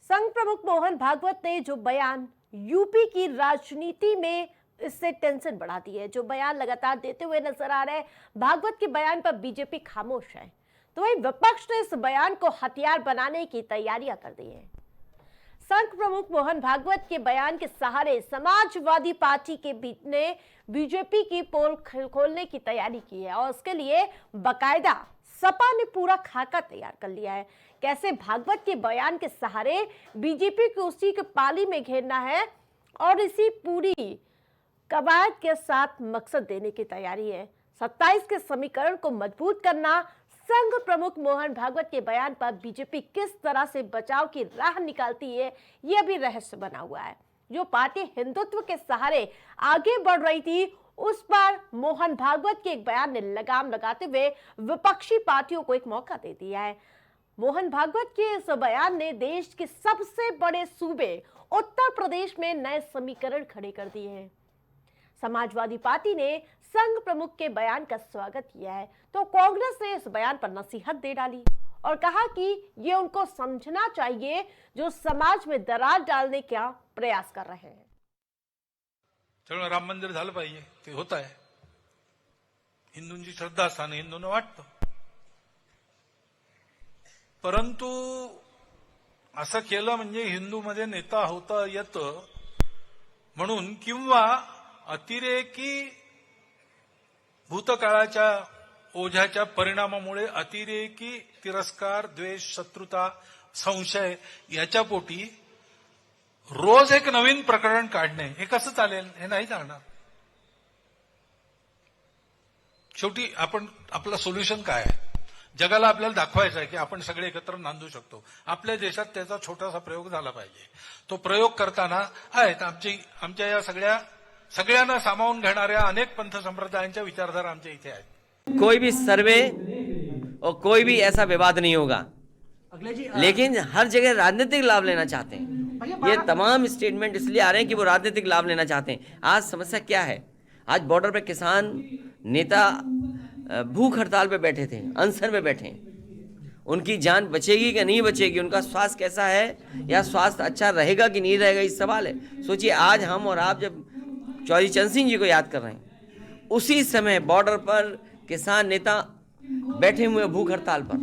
संघ प्रमुख मोहन भागवत ने जो बयान यूपी की राजनीति में इससे टेंशन बढ़ा दी है, जो बयान लगातार देते हुए नजर आ रहे हैं। भागवत के बयान पर बीजेपी खामोश है, तो वहीं विपक्ष ने इस बयान को हथियार बनाने की तैयारियां कर दी है। संघ प्रमुख मोहन भागवत के बयान के सहारे समाजवादी पार्टी के ने बीजेपी की पोल खोलने की तैयारी की है और उसके लिए बकायदा सपा ने पूरा खाका तैयार कर लिया है। कैसे भागवत के बयान के सहारे बीजेपी को उसी के पाली में घेरना है और इसी पूरी कवायद के साथ मकसद देने की तैयारी है। 27 के समीकरण को मजबूत करना। संघ प्रमुख मोहन भागवत के बयान पर बीजेपी किस तरह से बचाव की राह निकालती है, यह भी रहस्य बना हुआ है। जो पार्टी हिंदुत्व के सहारे आगे बढ़ रही थी, उस पर मोहन भागवत के एक बयान ने लगाम लगाते हुए विपक्षी पार्टियों को एक मौका दे दिया है। मोहन भागवत के इस बयान ने देश के सबसे बड़े सूबे उत्तर प्रदेश में नए समीकरण खड़े कर दिए हैं। समाजवादी पार्टी ने संघ प्रमुख के बयान का स्वागत किया है, तो कांग्रेस ने इस बयान पर नसीहत दे डाली और कहा कि ये उनको समझना चाहिए जो समाज में दरार डालने का प्रयास कर रहे हैं। सगळं राम मंदिर झालं पाहिजे, ते होत आहे। हिंदूंची श्रद्धास्थान हिंदूंना वाटतं, परंतु असं केलं म्हणजे हिंदूमध्ये नेता होता येतं म्हणून किंवा अतिरेकी भूतकाळाच्या ओझ्याच्या परिणामामुळे अतिरेकी तिरस्कार, द्वेष, शत्रुता, संशय याच्या पोटी रोज एक नवीन प्रकरण काढणे हे कसं चालेल? हे नाही चालणार। शेवटी आपण आपलं सोल्युशन काय आहे? जगाला आपल्याला दाखवायचं आहे की आपण सगळे एकत्र नांदू शकतो। आपल्या देशात त्याचा छोटासा प्रयोग झाला पाहिजे। तो प्रयोग करताना आहेत आमच्या या सगळ्यांना सामावून घेणाऱ्या अनेक पंथ संप्रदायांच्या विचारधारा आमच्या इथे आहेत। कोई भी सर्वे और कोई भी ऐसा विवाद नहीं होगा, लेकिन हर जगह राजनीतिक लाभ लेना चाहते हैं। ये तमाम स्टेटमेंट इसलिए आ रहे हैं कि वो राजनीतिक लाभ लेना चाहते हैं। आज समस्या क्या है? आज बॉर्डर पे किसान नेता भूख हड़ताल पे बैठे थे, अनशन पे बैठे हैं। उनकी जान बचेगी कि नहीं बचेगी, उनका स्वास्थ्य कैसा है या स्वास्थ्य अच्छा रहेगा कि नहीं रहेगा, इस सवाल है। सोचिए, आज हम और आप जब चौधरी चरण सिंह जी को याद कर रहे हैं, उसी समय बॉर्डर पर किसान नेता बैठे हुए भूख हड़ताल पर।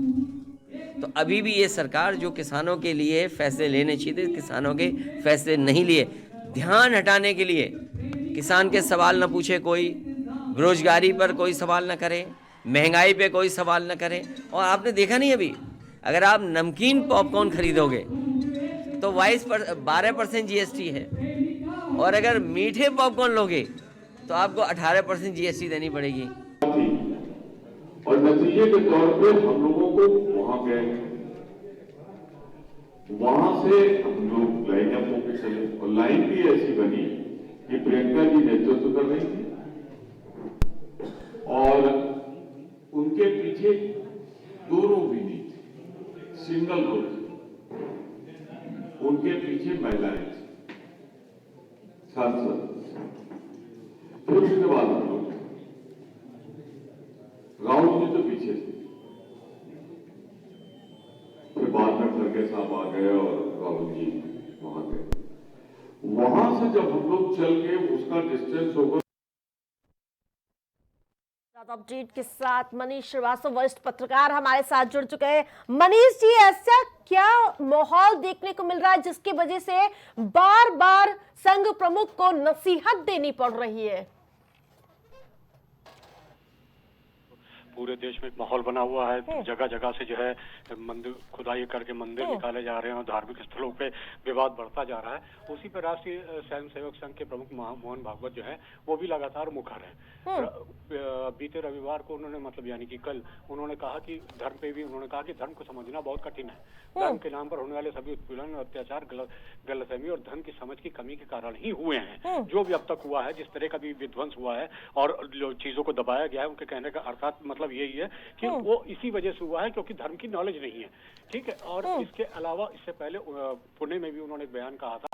तो अभी भी ये सरकार जो किसानों के लिए फैसले लेने चाहिए थे, किसानों के फैसले नहीं लिए। ध्यान हटाने के लिए किसान के सवाल न पूछे कोई, बेरोजगारी पर कोई सवाल न करे, महंगाई पे कोई सवाल न करे। और आपने देखा नहीं, अभी अगर आप नमकीन पॉपकॉर्न खरीदोगे तो 12% जीएसटी है, और अगर मीठे पॉपकॉर्न लोगे तो आपको 18% जीएसटी देनी पड़ेगी। और नतीजे के तौर पे हम लोगों को वहां गए, वहां से हम लोग लाइन अप होकर चले और लाइन भी ऐसी बनी कि प्रियंका जी नेतृत्व कर रही थी और उनके पीछे दोनों भी नहीं थे, सिंगल रोड थे, उनके पीछे महिलाएं थी, सांसद। फिर उसके बाद हम लोग राहुल जी तो पीछे थे, फिर बाद में खड़गे साहब आ गए और राहुल जी वहां गए। वहां से जब हम लोग चल के उसका डिस्टेंस होगा। अपडेट के साथ मनीष श्रीवास्तव वरिष्ठ पत्रकार हमारे साथ जुड़ चुके हैं। मनीष जी, ऐसा क्या माहौल देखने को मिल रहा है जिसकी वजह से बार बार संघ प्रमुख को नसीहत देनी पड़ रही है? पूरे देश में एक माहौल बना हुआ है। जगह जगह से जो है मंदिर खुदाई करके मंदिर निकाले जा रहे हैं और धार्मिक स्थलों पे विवाद बढ़ता जा रहा है। उसी पर राष्ट्रीय स्वयं सेवक संघ के प्रमुख मोहन भागवत जो है वो भी लगातार मुखर है। बीते रविवार को उन्होंने मतलब यानी कि कल उन्होंने कहा कि धर्म पे भी उन्होंने कहा कि धर्म को समझना बहुत कठिन है। धर्म के नाम पर होने वाले सभी उत्पीड़न, अत्याचार, गलतफहमी और धन की समझ की कमी के कारण ही हुए हैं। जो भी अब तक हुआ है, जिस तरह का भी विध्वंस हुआ है और चीजों को दबाया गया है, उनके कहने का अर्थात मतलब यही है कि वो इसी वजह से हुआ है क्योंकि धर्म की नॉलेज नहीं है। ठीक है। और इसके अलावा इससे पहले पुणे में भी उन्होंने एक बयान कहा था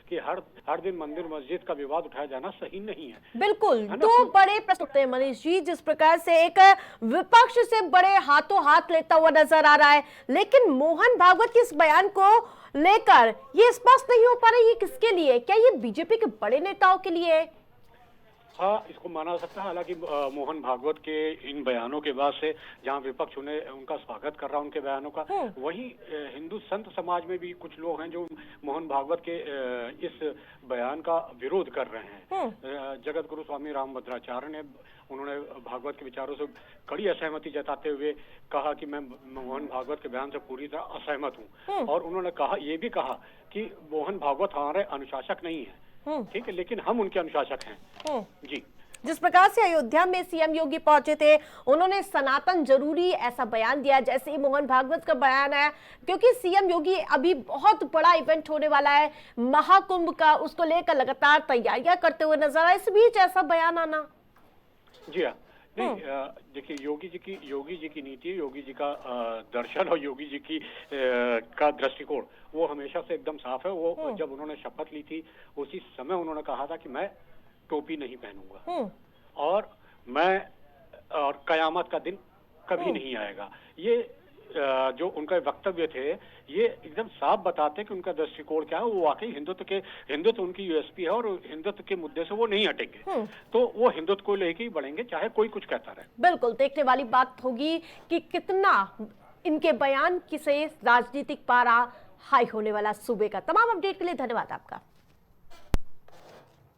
कि हर दिन मंदिर मस्जिद का विवाद उठाया जाना सही नहीं है। बिल्कुल, है ना? दो बड़े प्रश्न उठते हैं मनीष जी, जिस प्रकार से एक विपक्ष से बड़े हाथों हाथ लेता हुआ नजर आ रहा है, लेकिन मोहन भागवत के इस बयान को लेकर ये स्पष्ट नहीं हो पा रहा है ये किसके लिए, क्या ये बीजेपी के बड़े नेताओं के लिए है? हाँ, इसको माना जा सकता है। हालांकि मोहन भागवत के इन बयानों के बाद से जहां विपक्ष उन्हें उनका स्वागत कर रहा है उनके बयानों का, वहीं हिंदू संत समाज में भी कुछ लोग हैं जो मोहन भागवत के इस बयान का विरोध कर रहे हैं। जगत गुरु स्वामी रामभद्राचार्य ने उन्होंने भागवत के विचारों से कड़ी असहमति जताते हुए कहा कि मैं मोहन भागवत के बयान से पूरी तरह असहमत हूँ, और उन्होंने कहा, ये भी कहा कि मोहन भागवत हमारे अनुशासक नहीं है, ठीक है, लेकिन हम उनके अनुशासक हैं। जी, जिस प्रकार से अयोध्या में सीएम योगी पहुंचे थे, उन्होंने सनातन जरूरी ऐसा बयान दिया जैसे ही मोहन भागवत का बयान आया, क्योंकि सीएम योगी अभी बहुत बड़ा इवेंट होने वाला है महाकुंभ का, उसको लेकर लगातार तैयारियां करते हुए नजर आए, इस बीच ऐसा बयान आना। जी हाँ, नहीं, देखिए योगी जी की नीति, योगी जी का दर्शन और योगी जी की का दृष्टिकोण वो हमेशा से एकदम साफ है। वो जब उन्होंने शपथ ली थी उसी समय उन्होंने कहा था कि मैं टोपी नहीं पहनूंगा और कयामत का दिन कभी नहीं आएगा। ये जो उनका वक्तव्य थे ये एकदम साफ बताते हैं कि उनका दृष्टिकोण क्या है। वो वाकई हिंदुत्व उनकी यूएसपी है और हिंदुत्व के मुद्दे से वो नहीं हटेंगे, तो वो हिंदुत्व को लेके ही बढ़ेंगे चाहे कोई कुछ कहता रहे। बिल्कुल, देखने वाली बात होगी कि कितना इनके बयान से राजनीतिक पारा हाई होने वाला सूबे का। तमाम अपडेट के लिए धन्यवाद आपका।